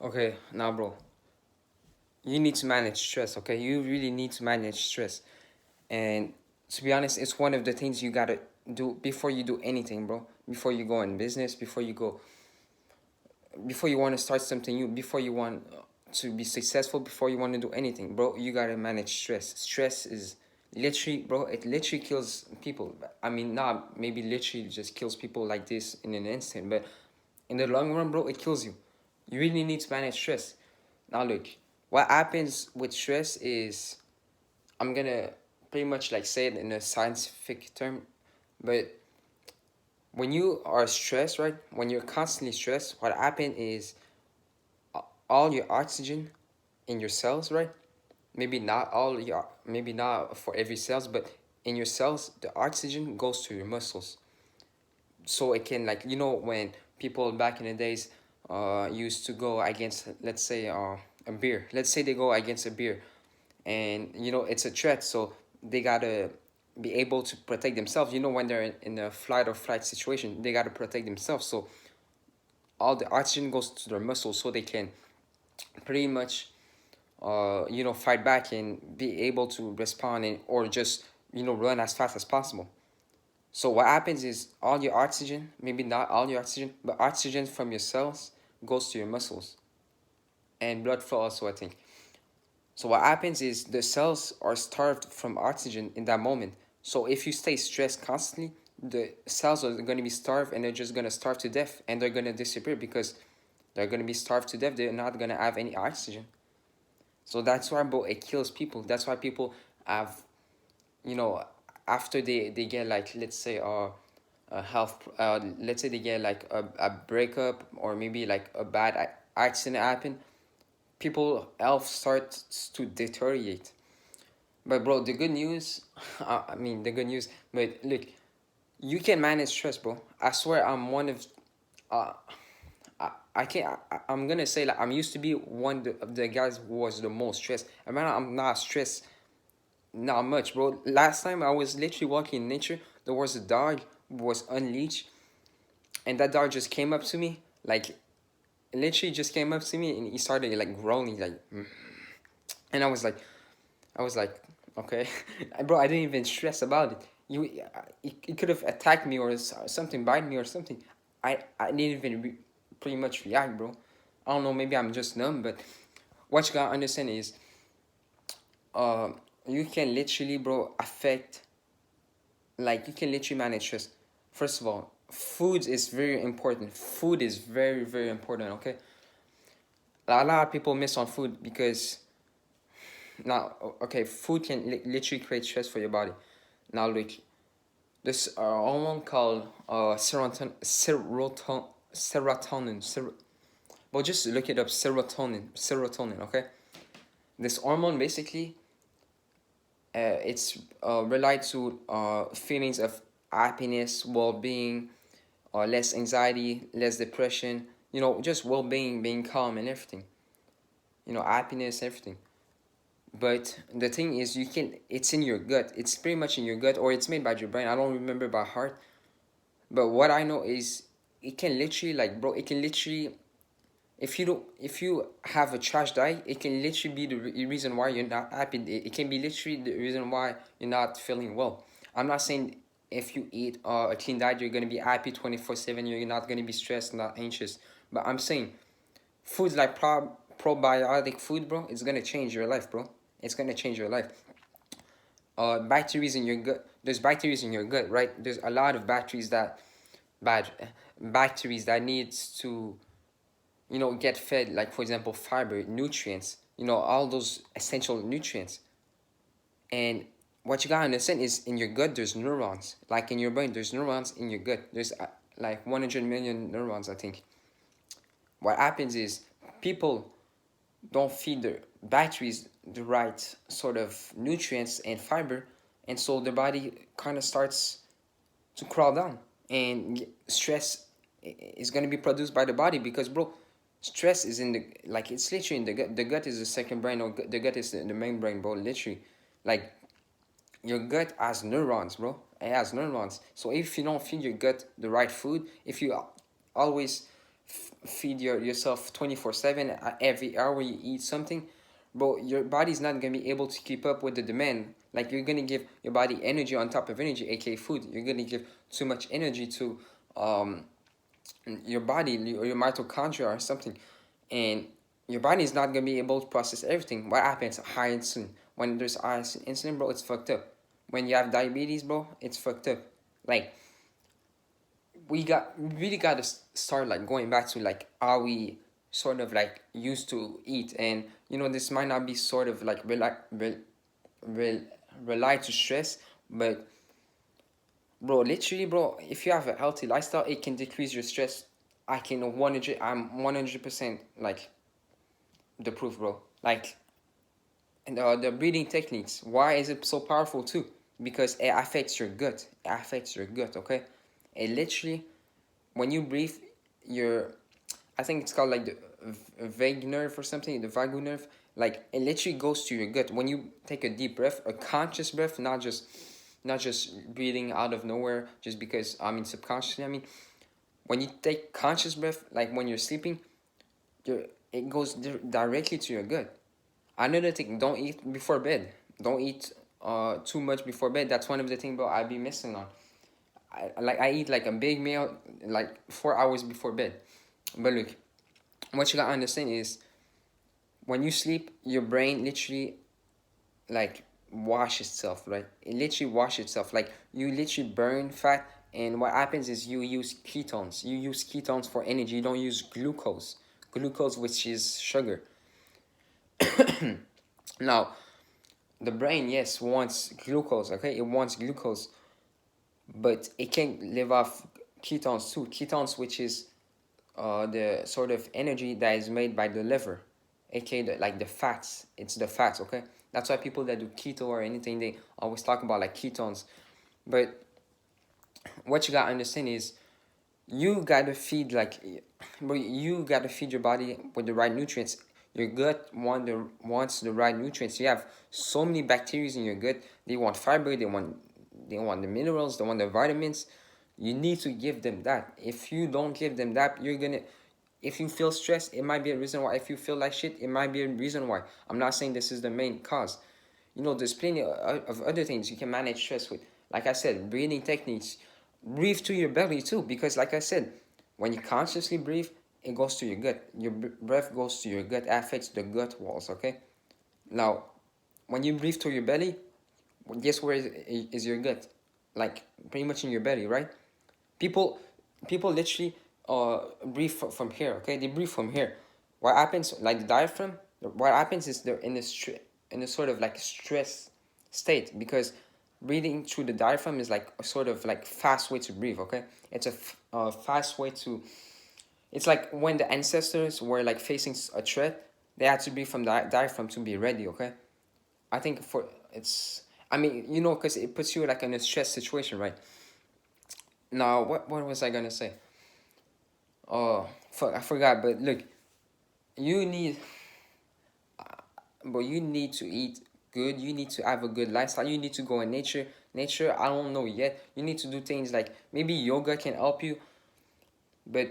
Okay, now, bro, you need to manage stress. Okay, you really need to manage stress, and to be honest, it's one of the things you gotta do before you do anything, bro. Before you go in business, before you want to start something new, before you want to be successful, before you want to do anything, bro, you gotta manage stress. Stress is literally, bro, it literally kills people. I mean, not maybe literally just kills people like this in an instant, but in the long run, bro, it kills you. You really need to manage stress. Now, look, what happens with stress is, I'm gonna pretty much like say it in a scientific term, but when you are stressed, right? When you're constantly stressed, what happens is all your oxygen in your cells, right? Maybe not for every cells, but in your cells, the oxygen goes to your muscles. So it can, like, when people back in the days used to go against, let's say, a beer. Let's say they go against a beer, and it's a threat, so they gotta be able to protect themselves. When they're in a flight or flight situation, they gotta protect themselves. So all the oxygen goes to their muscles, so they can pretty much fight back and be able to respond, or just run as fast as possible. So what happens is all your oxygen, maybe not all your oxygen, but oxygen from your cells goes to your muscles, and blood flow also, I think. So what happens is the cells are starved from oxygen in that moment. So if you stay stressed constantly, the cells are going to be starved, and they're just going to starve to death, and they're going to disappear because they're going to be starved to death. They're not going to have any oxygen. So that's why, bro, it kills people. That's why people have, you know, after they get, like, let's say, a health, let's say they get like a breakup, or maybe like a bad accident happen, people health starts to deteriorate. But, bro, the good news, I mean, the good news, but look, you can manage stress, bro. I swear, I'm one of, uh, I can't, I'm gonna say, like, I'm used to be one of the guys who was the most stressed. I mean, I'm not stressed, not much, bro. Last time I was literally walking in nature, there was a dog who was unleashed, and that dog just came up to me, like, literally just came up to me, and he started like growling, like, and I was like, okay, bro. I didn't even stress about it. It could have attacked me, or something, bite me or something. I didn't even pretty much react, bro. I don't know. Maybe I'm just numb, but what you gotta understand is, uh, you can literally, bro, affect. Like, you can literally manage stress. First of all, food is very important. Food is very, very important. Okay, a lot of people miss on food because, now, okay, food can literally create stress for your body. Now, look, this hormone called serotonin. Well, just look it up, serotonin. Okay, this hormone basically, it's related to feelings of happiness, well-being, less anxiety, less depression. Just well-being, being calm, and everything. Happiness, everything. But the thing is, it's in your gut. It's pretty much in your gut, or it's made by your brain. I don't remember by heart. But what I know is, it can literally, like, bro, it can literally, if you have a trash diet, it can literally be the reason why you're not happy. It can be literally the reason why you're not feeling well. I'm not saying if you eat a clean diet, you're gonna be happy 24/7. You're not gonna be stressed, not anxious. But I'm saying foods like probiotic food, bro, it's gonna change your life, bro. It's gonna change your life. Bacteria in your gut. There's bacteria in your gut, right? There's a lot of bad bacteria that needs to, get fed. Like, for example, fiber, nutrients. All those essential nutrients. And what you gotta understand is, in your gut there's neurons. Like, in your brain there's neurons in your gut. There's like 100 million neurons, I think. What happens is, people don't feed the batteries the right sort of nutrients and fiber, and so the body kind of starts to crawl down, and stress is going to be produced by the body, because, bro, stress is in the, like, it's literally in the gut. The gut is the second brain, or the gut is the main brain, bro, literally. Like, your gut has neurons, bro. It has neurons. So if you don't feed your gut the right food, if you always feed yourself 24/7. Every hour you eat something, bro, your body's not gonna be able to keep up with the demand. Like, you're gonna give your body energy on top of energy, aka food. You're gonna give too much energy to um your body or your mitochondria or something, and your body is not gonna be able to process everything. What happens? High insulin. When there's high insulin, bro, it's fucked up. When you have diabetes, bro, it's fucked up. Like, we really got to start like going back to like how we sort of like used to eat. And this might not be sort of like rel, rely to stress, but bro, literally, bro, if you have a healthy lifestyle, it can decrease your stress. I'm 100% like the proof, bro. Like, and the breathing techniques, why is it so powerful too? Because it affects your gut. It affects your gut, okay? It literally, when you breathe, your, I think it's called like the vague nerve or something, the vagus nerve. Like, it literally goes to your gut. When you take a deep breath, a conscious breath, not just breathing out of nowhere, just because, I mean, subconsciously, I mean, when you take conscious breath, like when you're sleeping, it goes directly to your gut. Another thing, don't eat before bed. Don't eat too much before bed. That's one of the things, bro, I be missing on. I eat like a big meal like 4 hours before bed. But look, what you gotta understand is, when you sleep, your brain literally like wash itself, right? It literally wash itself. Like, you literally burn fat, and what happens is you use ketones. You use ketones for energy. You don't use glucose. Glucose, which is sugar. Now, the brain, yes, wants glucose, okay? It wants glucose, but it can't live off ketones too. Ketones, which is the sort of energy that is made by the liver, aka like the fats. It's the fats, okay? That's why people that do keto or anything, they always talk about like ketones. But what you gotta understand is, you gotta feed like, but you gotta feed your body with the right nutrients. Your gut wants the right nutrients. You have so many bacteria in your gut. They want fiber. They want the minerals. They want the vitamins. You need to give them that. If you don't give them that, you're gonna. If you feel stressed, it might be a reason why. If you feel like shit, it might be a reason why. I'm not saying this is the main cause. There's plenty of other things you can manage stress with. Like I said, breathing techniques. Breathe to your belly too, because like I said, when you consciously breathe, it goes to your gut. Your breath goes to your gut, affects the gut walls, okay? Now, when you breathe to your belly, guess where is your gut? Like, pretty much in your belly, right? People, people literally breathe from here, okay? They breathe from here. What happens, like the diaphragm, what happens is they're in a sort of like stress state, because breathing through the diaphragm is like a sort of like fast way to breathe, okay? It's a fast way to, it's like when the ancestors were like facing a threat, they had to breathe from the diaphragm to be ready, okay? I think for, it's, I mean, because it puts you like in a stress situation, right? Now, what was I gonna say? Oh, fuck, I forgot. But look, you need, but you need to eat good. You need to have a good lifestyle. You need to go in nature. Nature, I don't know yet. You need to do things like, maybe yoga can help you, but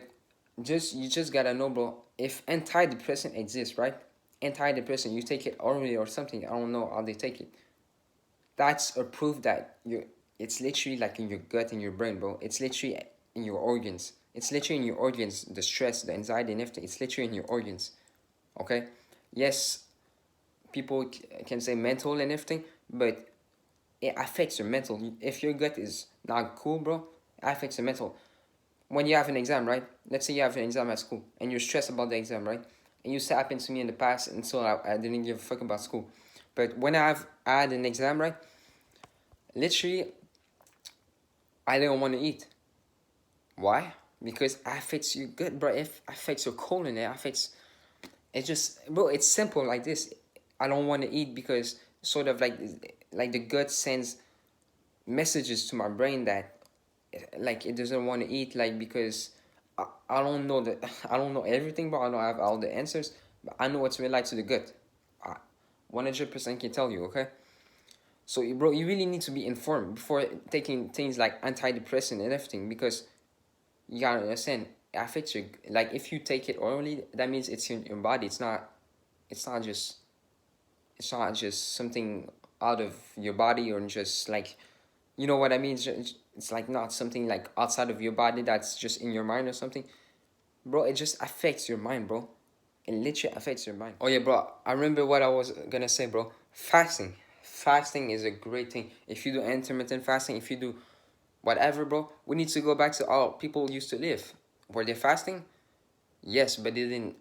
you just gotta know, bro. If antidepressant exists, right? Antidepressant, you take it orally or something. I don't know how they take it. That's a proof that it's literally like in your gut and your brain, bro. It's literally in your organs. It's literally in your organs. The stress, the anxiety, and everything. It's literally in your organs. Okay. Yes, people can say mental and everything, but it affects your mental. If your gut is not cool, bro, it affects your mental. When you have an exam, right? Let's say you have an exam at school and you're stressed about the exam, right? And used to happen to me in the past, and so I didn't give a fuck about school. But when I've had an exam, right? Literally, I didn't want to eat. Why? Because it affects your gut, bro. It affects your colon. It affects. It's just, bro. It's simple like this. I don't want to eat because sort of like the gut sends messages to my brain that like it doesn't want to eat, like, because I don't know that I don't know everything, but I don't have all the answers. But I know what's related to the gut. I 100% can tell you. Okay. So, bro, you really need to be informed before taking things like antidepressant and everything, because you gotta understand, affects your, like if you take it orally, that means it's in your body. It's not just something out of your body, or just like, you know what I mean? It's like not something like outside of your body that's just in your mind or something. Bro, it just affects your mind, bro. It literally affects your mind. Oh yeah, bro, I remember what I was gonna say, bro. Fasting is a great thing. If you do intermittent fasting, if you do whatever, bro, we need to go back to how people used to live. Were they fasting? Yes, but they didn't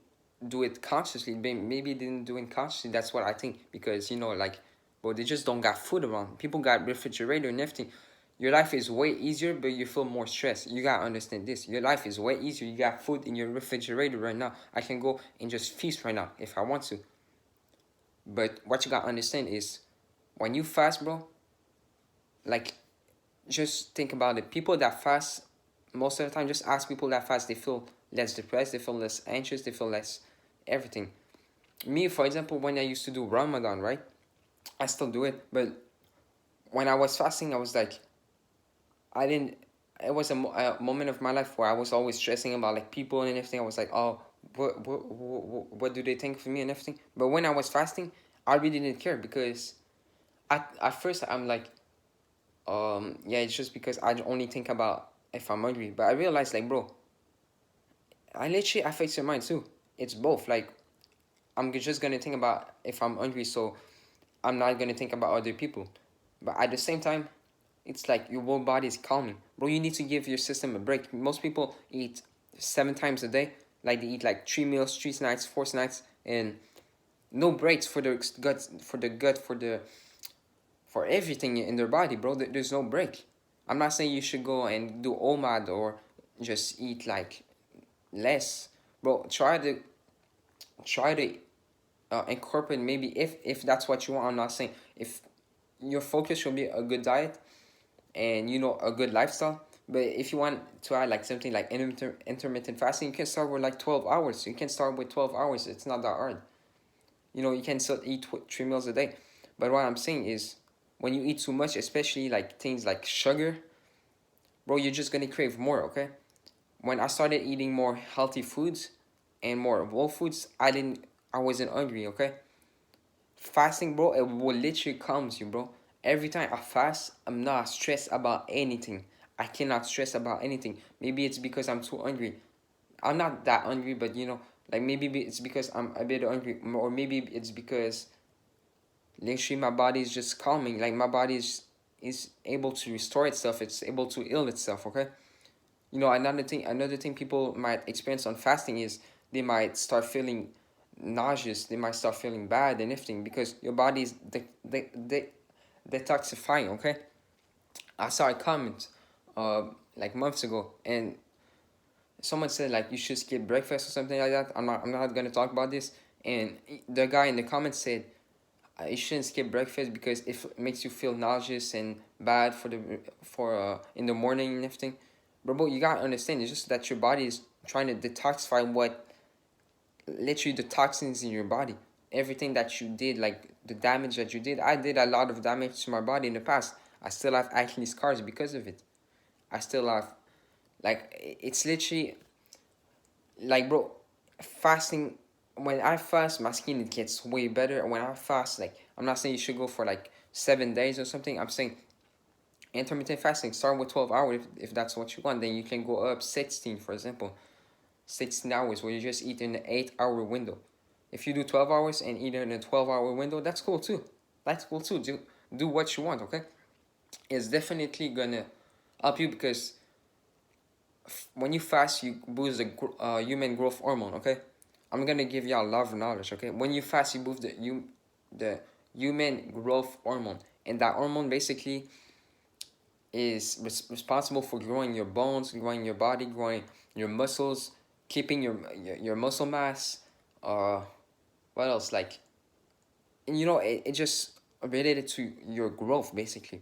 do it consciously. Maybe they didn't do it consciously. That's what I think. Because, you know, like, bro, they just don't got food around. People got refrigerator and everything. Your life is way easier, but you feel more stressed. You gotta understand this. Your life is way easier. You got food in your refrigerator right now. I can go and just feast right now if I want to. But what you gotta understand is, when you fast, bro, like, just think about it. People that fast, most of the time, just ask people that fast, they feel less depressed, they feel less anxious, they feel less everything. Me, for example, when I used to do Ramadan, right? I still do it, but when I was fasting, I was like, I didn't. It was a moment of my life where I was always stressing about like people and everything. I was like, oh, what do they think of me and everything? But when I was fasting, I really didn't care, because at first I'm like, yeah, it's just because I only think about if I'm hungry. But I realized, like, bro, I literally affects your mind too. It's both. Like, I'm just gonna think about if I'm hungry, so I'm not gonna think about other people. But at the same time, it's like your whole body is calming. Bro, you need to give your system a break. Most people eat 7 times a day. Like, they eat like 3 meals, 3 snacks, 4 snacks, and no breaks for the gut, for everything in their body, bro. There's no break. I'm not saying you should go and do OMAD or just eat like less, bro. Try to incorporate, maybe, if that's what you want. I'm not saying if your focus should be a good diet and, you know, a good lifestyle. But if you want to add like something like intermittent fasting, you can start with like 12 hours. You can start with 12 hours. It's not that hard. You know, you can still eat 3 meals a day. But what I'm saying is, when you eat too much, especially like things like sugar, bro, you're just gonna crave more, okay? When I started eating more healthy foods and more whole foods, I wasn't hungry, okay? Fasting, bro, it will literally calms you, bro. Every time I fast, I'm not stressed about anything. I cannot stress about anything. Maybe it's because I'm too hungry. I'm not that hungry, but, you know, like, maybe it's because I'm a bit hungry, or maybe it's because literally my body is just calming. Like, my body is able to restore itself. It's able to heal itself, okay? You know, another thing people might experience on fasting is they might start feeling nauseous. They might start feeling bad and everything, because your body is detoxifying, okay? I saw a comment like months ago, and someone said like you should skip breakfast or something like that. I'm not gonna talk about this. And the guy in the comments said, you shouldn't skip breakfast because it makes you feel nauseous and bad for in the morning and everything. Bro, you gotta understand, it's just that your body is trying to detoxify what, literally, the toxins in your body. Everything that you did, like the damage that you did. I did a lot of damage to my body in the past. I still have acne scars because of it. I still have, like, it's literally, like, bro, fasting, when I fast, my skin, it gets way better. When I fast, like, I'm not saying you should go for like 7 days or something. I'm saying intermittent fasting, start with 12 hours if that's what you want. Then you can go up 16, for example. 16 hours where you just eat in an 8 hour window. If you do 12 hours and eat in a 12-hour window, that's cool too. That's cool too. Do what you want, okay? It's definitely gonna help you, because when you fast, you boost the human growth hormone, okay? I'm gonna give y'all a lot of knowledge, okay? When you fast, you boost the human growth hormone. And that hormone basically is responsible for growing your bones, growing your body, growing your muscles, keeping your muscle mass. What else? Like, you know, it just related to your growth basically.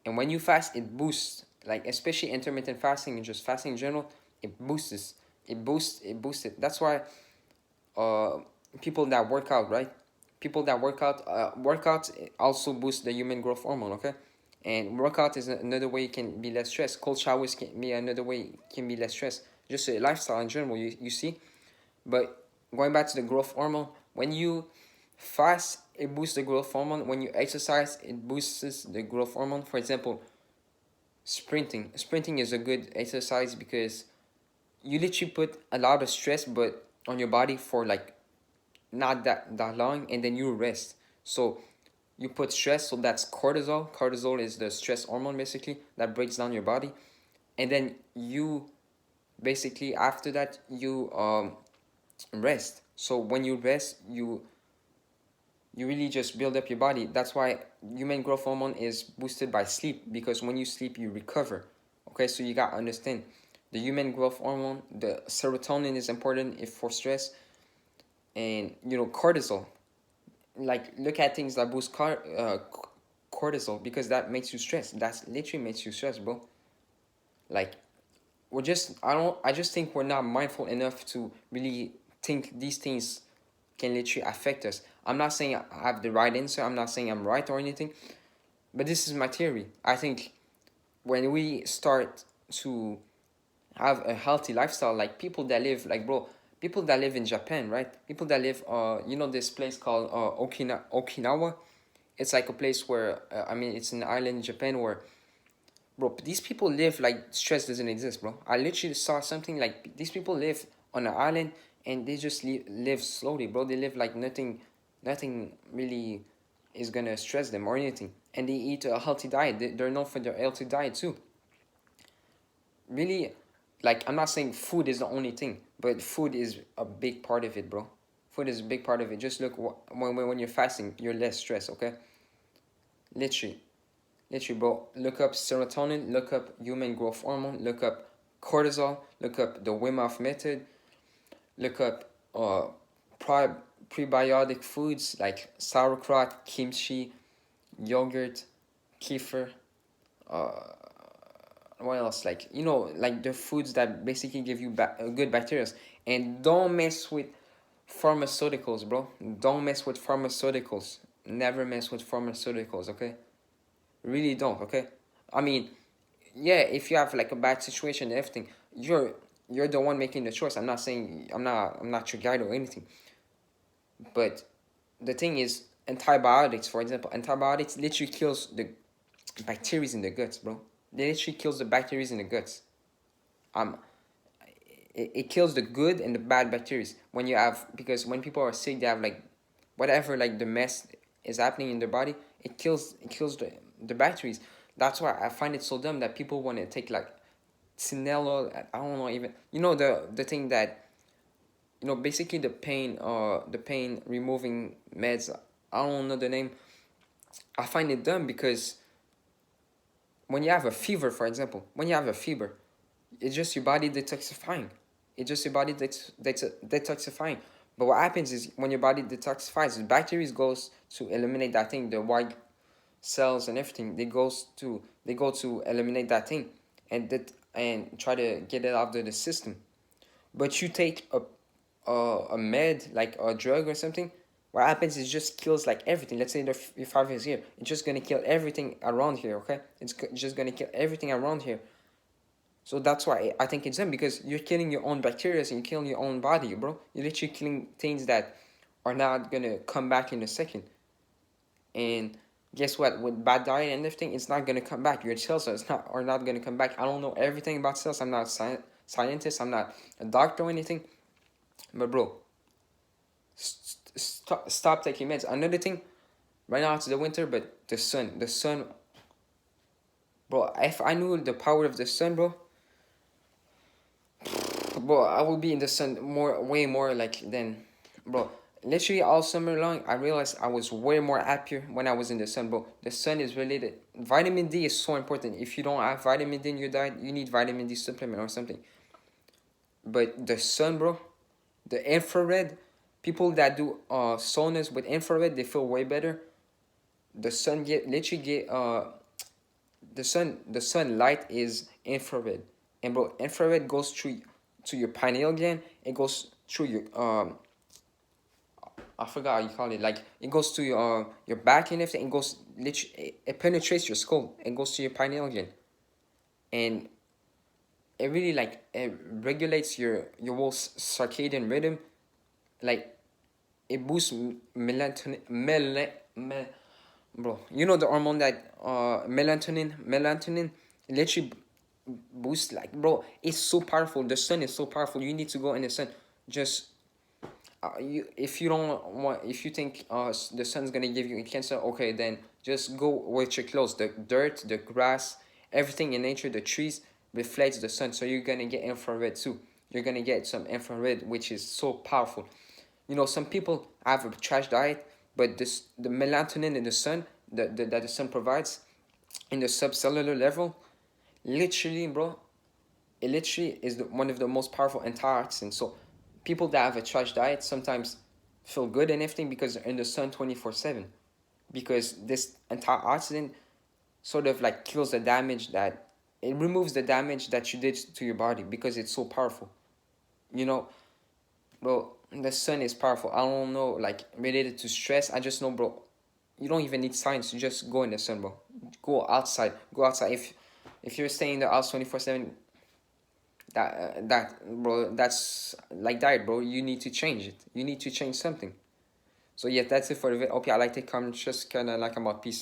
And when you fast, it boosts, like, especially intermittent fasting and just fasting in general, it boosts it. That's why uh people that work out, right? People that workout also boost the human growth hormone, okay? And workout is another way you can be less stressed. Cold showers can be another way you can be less stressed. just a lifestyle in general, you see. But going back to the growth hormone, when you fast, it boosts the growth hormone. When you exercise, it boosts the growth hormone. For example, sprinting is a good exercise because you literally put a lot of stress but on your body for like not that long, and then you rest. So you put stress, so that's cortisol is the stress hormone basically that breaks down your body. And then you basically after that you rest. So when you rest, you really just build up your body. That's why human growth hormone is boosted by sleep, because when you sleep you recover. Okay, so you gotta understand the human growth hormone, the serotonin is important if for stress. And cortisol, like look at things that boost cortisol, because that makes you stress. That's literally makes you stress, bro. Like I just think we're not mindful enough to really think these things can literally affect us. I'm not saying I have the right answer, I'm not saying I'm right or anything, but this is my theory. I think when we start to have a healthy lifestyle, like people that live, like bro, people that live in Japan, right? People that live this place called Okinawa. It's like a place where it's an island in Japan where, bro, these people live like stress doesn't exist, bro. I literally saw something like these people live on an island and they just live slowly, bro. They live like nothing really is gonna stress them or anything. And they eat a healthy diet. They're known for their healthy diet too. Really, like I'm not saying food is the only thing, but food is a big part of it, bro. Food is a big part of it. Just look, when you're fasting, you're less stressed, okay? Literally. Literally, bro, look up serotonin, look up human growth hormone, look up cortisol, look up the Wim Hof method, look up prebiotic foods like sauerkraut, kimchi, yogurt, kefir, what else? Like, like the foods that basically give you good bacteria. And don't mess with pharmaceuticals, bro. Don't mess with pharmaceuticals. Never mess with pharmaceuticals, okay? Really don't, okay? I mean, yeah, if you have like a bad situation and everything, you're the one making the choice. I'm not saying I'm not your guide or anything. But the thing is, antibiotics, for example, antibiotics literally kills the bacteria in the guts, bro. They literally kills the bacteria in the guts. Um, it kills the good and the bad bacteria when you have, because when people are sick, they have like whatever, like the mess is happening in their body. It kills the bacteria. That's why I find it so dumb that people want to take like Sinello. I don't know, even the thing that basically the pain removing meds. I don't know the name. I find it dumb because when you have a fever, for example, it's just your body detoxifying. It's just your body detoxifying. But what happens is when your body detoxifies, the bacteria goes to eliminate that thing, the white cells and everything. They go to eliminate that thing, and try to get it out of the system. But you take a med, like a drug or something, what happens is just kills like everything. Let's say your 5 years here, it's just gonna kill everything around here. Okay, it's just gonna kill everything around here. So that's why I think it's them, because you're killing your own bacteria and you're killing your own body, bro. You're literally killing things that are not gonna come back in a second. And guess what? With bad diet and everything, it's not gonna come back. Your cells are not gonna come back. I don't know everything about cells. I'm not a scientist. I'm not a doctor or anything. But bro, stop taking meds. Another thing, right now it's the winter, but the sun, bro. If I knew the power of the sun, bro, I will be in the sun way more like than, bro. Literally all summer long, I realized I was way more happier when I was in the sun, bro. The sun is related. Vitamin D is so important. If you don't have vitamin D in your diet, you need vitamin D supplement or something. But the sun, bro, the infrared, people that do saunas with infrared, they feel way better. The sun the sunlight is infrared, and bro, infrared goes through to your pineal gland. It goes through your I forgot how you call it. Like it goes to your back and everything. It goes literally, it penetrates your skull and goes to your pineal gland. And it really like it regulates your whole circadian rhythm. Like it boosts melatonin, bro. You know the hormone that melatonin literally boosts, like, bro. It's so powerful. The sun is so powerful. You need to go in the sun. Just you, if you don't want, if you think the sun's gonna give you cancer, okay, then just go with your clothes. The dirt, the grass, everything in nature, the trees reflects the sun, so you're gonna get infrared too. You're gonna get some infrared, which is so powerful. You know, some people have a trash diet, but the melatonin in the sun, that the sun provides in the subcellular level, literally, bro, it literally is one of the most powerful antioxidants. So people that have a trash diet sometimes feel good and everything because they're in the sun 24/7. Because this antioxidant sort of like kills the damage that it removes the damage that you did to your body because it's so powerful. You know, bro, the sun is powerful. I don't know, like, related to stress. I just know, bro, you don't even need science. You just go in the sun, bro. Go outside. Go outside. If you're staying in the house 24/7, that bro, that's like diet, bro. You need to change it. You need to change something. So yeah, that's it for the video. Okay, I like to come just kind of like about peace.